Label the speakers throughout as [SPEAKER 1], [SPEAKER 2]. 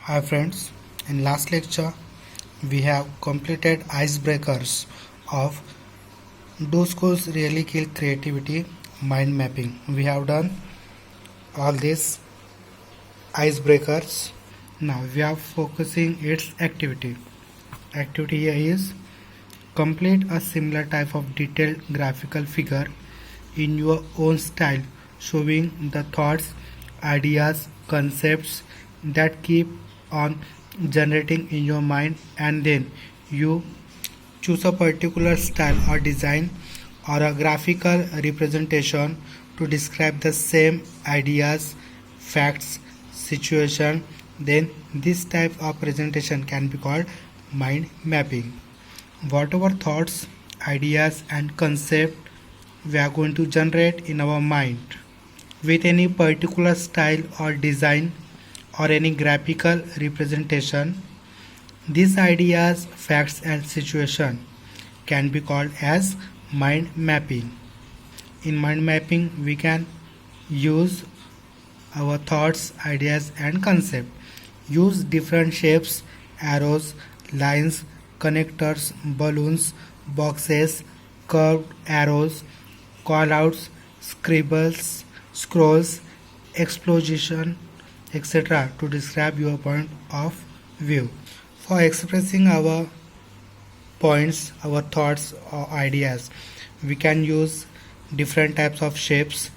[SPEAKER 1] Hi friends, in last lecture we have completed icebreakers of Do Schools Really Kill Creativity Mind Mapping. We have done all these icebreakers. Now we are focusing its activity. Activity here is complete a similar type of detailed graphical figure in your own style showing the thoughts, ideas, concepts that keep on generating in your mind, and then you choose a particular style or design or a graphical representation to describe the same ideas, facts, situation. Then this type of presentation can be called mind mapping. Whatever thoughts, ideas and concept we are going to generate in our mind with any particular style or design or any graphical representation, these ideas, facts and situation can be called as mind mapping. In mind mapping we can use our thoughts, ideas and concept, use different shapes, arrows, lines, connectors, balloons, boxes, curved arrows, callouts, scribbles, scrolls, explosion, etc. to describe your point of view. For expressing our points, our thoughts or ideas, we can use different types of shapes,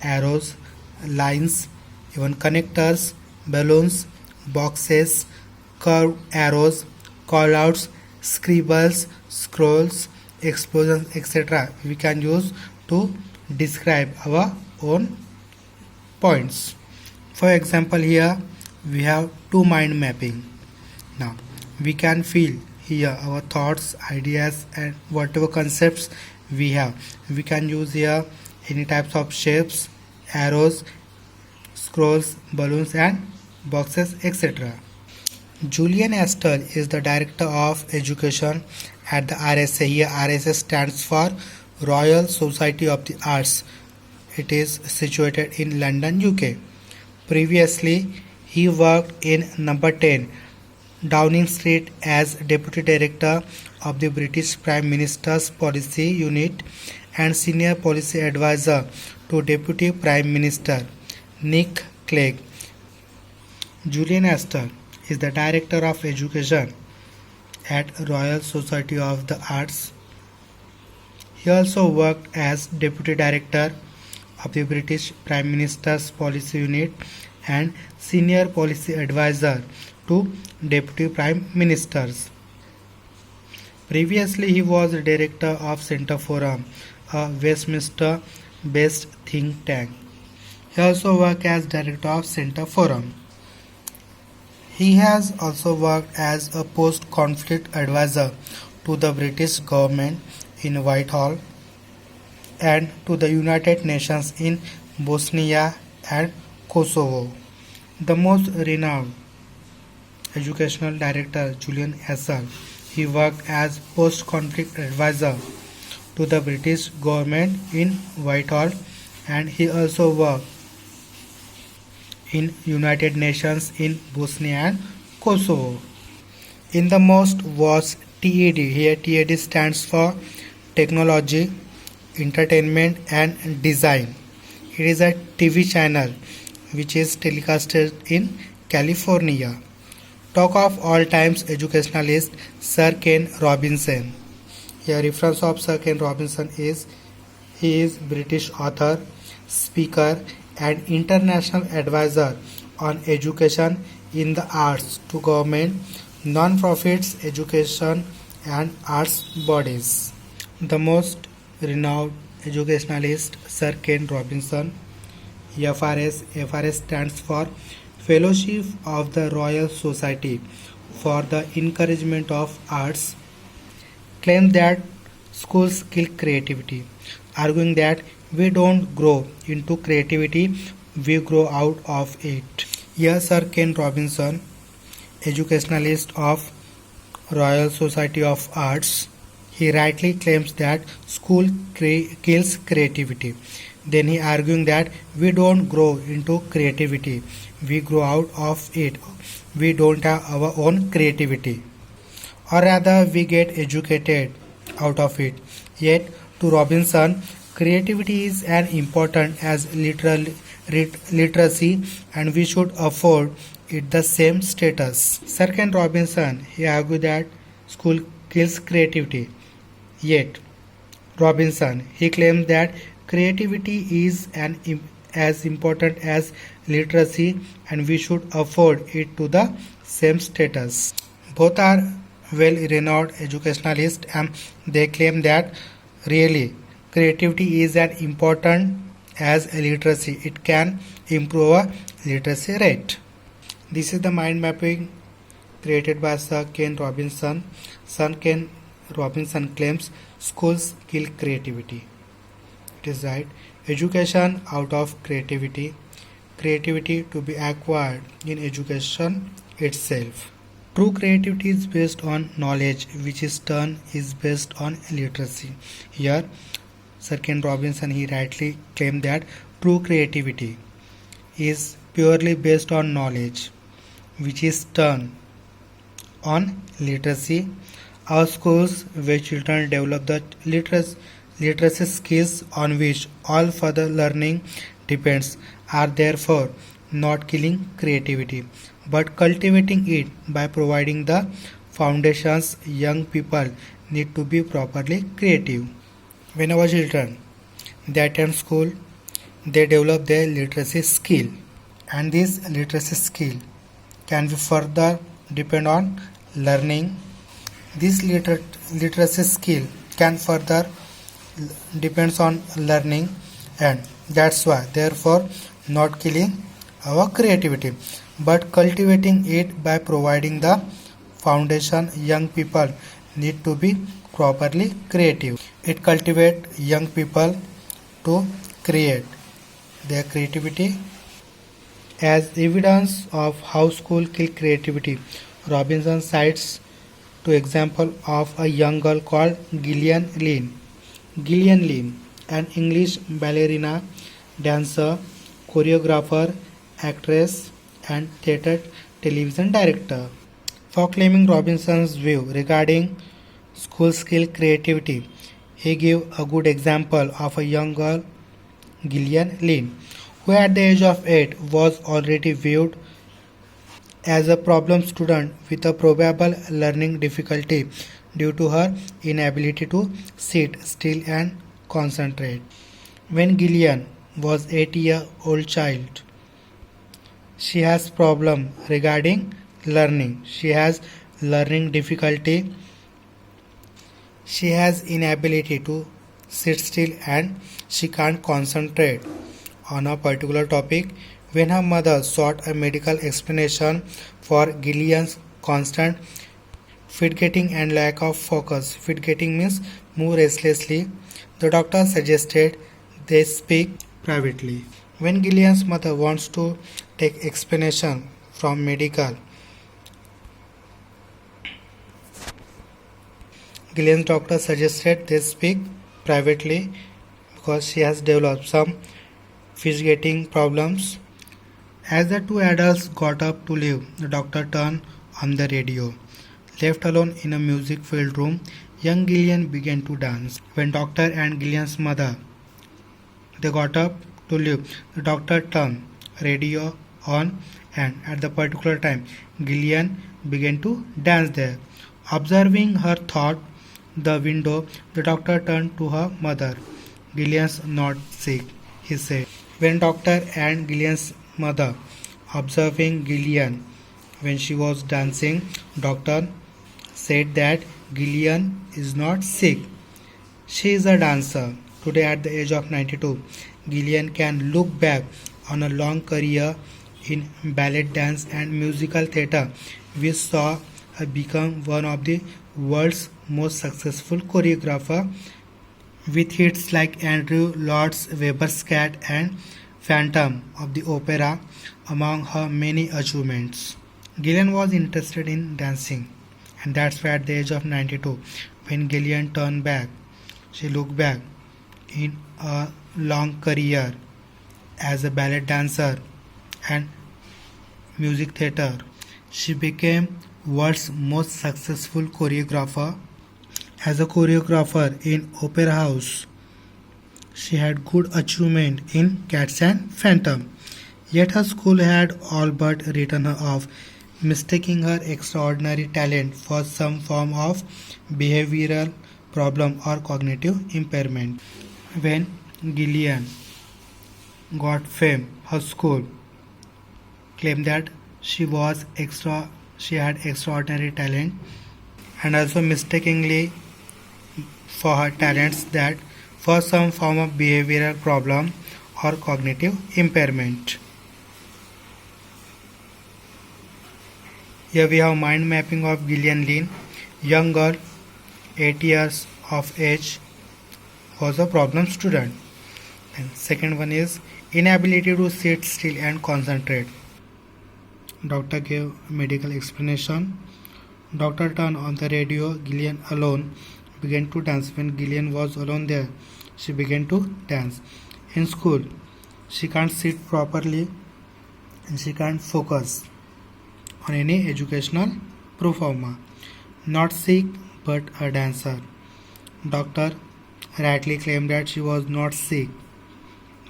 [SPEAKER 1] arrows, lines, even connectors, balloons, boxes, curved arrows, callouts, scribbles, scrolls, explosions, etc. we can use to describe our own points. For example, here we have two mind mapping. Now we can feel here our thoughts, ideas and whatever concepts we have. We can use here any types of shapes, arrows, scrolls, balloons and boxes, etc. Julian Astle is the Director of Education at the RSA. Here RSA stands for Royal Society of the Arts. It is situated in London, UK. Previously, he worked in number 10 Downing Street as Deputy Director of the British Prime Minister's Policy Unit and Senior Policy Advisor to Deputy Prime Minister Nick Clegg. Julian Astle is the Director of Education at Royal Society of the Arts. He also worked as Deputy Director of the British Prime Minister's Policy Unit and Senior Policy Advisor to Deputy Prime Ministers. Previously, he was the Director of Centre Forum, a Westminster-based think tank. He also worked as Director of Centre Forum. He has also worked as a post-conflict advisor to the British government in Whitehall and to the United Nations in Bosnia and Kosovo. The most renowned educational director, Julian Astle, he worked as post-conflict advisor to the British government in Whitehall and he also worked in United Nations in Bosnia and Kosovo. In the most was TED. Here TED stands for Technology, Entertainment and Design. It is a TV channel which is telecasted in California. Talk of all times educationalist Sir Ken Robinson. Here reference of Sir Ken Robinson is he is British author, speaker and international advisor on education in the arts to government, non-profits, education and arts bodies. The most renowned educationalist Sir Ken Robinson, FRS stands for Fellowship of the Royal Society for the Encouragement of Arts, claims that schools kill creativity, arguing that we don't grow into creativity, we grow out of it. Here Sir Ken Robinson, educationalist of Royal Society of Arts, he rightly claims that school kills creativity. Then he arguing that we don't grow into creativity, we grow out of it. We don't have our own creativity, or rather, we get educated out of it. Yet, to Robinson, creativity is as important as literacy, and we should afford it the same status. Sir Ken Robinson, he argued that school kills creativity. Yet, Robinson, he claims that creativity is as important as literacy and we should afford it to the same status. Both are well renowned educationalists and they claim that really creativity is as important as literacy. It can improve a literacy rate. This is the mind mapping created by Sir Ken Robinson. Sir Ken Robinson claims schools kill creativity. It is right. Education out of creativity. Creativity to be acquired in education itself. True creativity is based on knowledge, which is turn is based on literacy. Here, Sir Ken Robinson he rightly claimed that true creativity is purely based on knowledge, which is turned on literacy. Our schools where children develop the literacy skills on which all further learning depends are therefore not killing creativity but cultivating it by providing the foundations young people need to be properly creative. When our children they attend school, they develop their literacy skill and this literacy skill can be further depend on learning. This literacy skill can further depends on learning and that's why therefore not killing our creativity but cultivating it by providing the foundation young people need to be properly creative. It cultivates young people to create their creativity. As evidence of how school kill creativity, Robinson cites two example of a young girl called Gillian Lynn. Gillian Lynn, an English ballerina, dancer, choreographer, actress, and theatre television director. For claiming Robinson's view regarding school skill creativity, he gave a good example of a young girl, Gillian Lynn, who at the age of 8 was already viewed as a problem student with a probable learning difficulty due to her inability to sit still and concentrate. When Gillian was 8-year-old child, she has problem regarding learning. She has learning difficulty. She has inability to sit still and she can't concentrate on a particular topic. When her mother sought a medical explanation for Gillian's constant fidgeting and lack of focus, fidgeting means move restlessly, the doctor suggested they speak privately. When Gillian's mother wants to take explanation from medical, Gillian's doctor suggested they speak privately because she has developed some fidgeting problems. As the two adults got up to leave, the doctor turned on the radio. Left alone in a music-filled room, young Gillian began to dance. When doctor and Gillian's mother they got up to leave, the doctor turned radio on and at the particular time Gillian began to dance there. Observing her thought the window, the doctor turned to her mother. Gillian's not sick, he said. When doctor and Gillian's mother observing Gillian when she was dancing, doctor said that Gillian is not sick. She is a dancer. Today at the age of 92, Gillian can look back on a long career in ballet dance and musical theatre, which saw her become one of the world's most successful choreographer with hits like Andrew Lloyd Webber's Cat and Phantom of the Opera among her many achievements. Gillian was interested in dancing and that's why at the age of 92 when Gillian turned back, she looked back in a long career as a ballet dancer and music theater. She became world's most successful choreographer. As a choreographer in Opera House, she had good achievement in Cats and Phantom. Yet her school had all but written her off, mistaking her extraordinary talent for some form of behavioral problem or cognitive impairment. When Gillian got fame, her school claimed that she had extraordinary talent and also mistakenly for her talents that for some form of behavioral problem or cognitive impairment. Here we have mind mapping of Gillian Lynn. Young girl, 8 years of age, was a problem student. And second one is inability to sit still and concentrate. Doctor gave medical explanation. Doctor turned on the radio. Gillian alone began to dance. When Gillian was alone there, she began to dance. In school, she can't sit properly and she can't focus on any educational performer. Not sick but a dancer. Doctor rightly claimed that she was not sick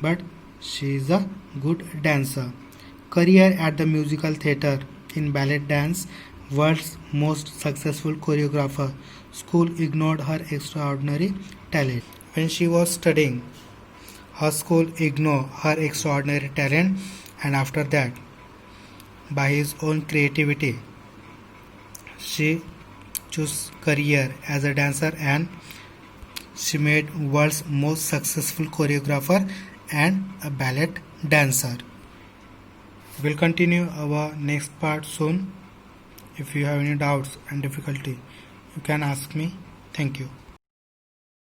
[SPEAKER 1] but she is a good dancer. Career at the musical theatre in ballet dance, world's most successful choreographer. School ignored her extraordinary talent. When she was studying, her school ignored her extraordinary talent, and after that, by his own creativity, she chose career as a dancer and she made world's most successful choreographer and a ballet dancer. We'll continue our next part soon. If you have any doubts and difficulty, you can ask me. Thank you.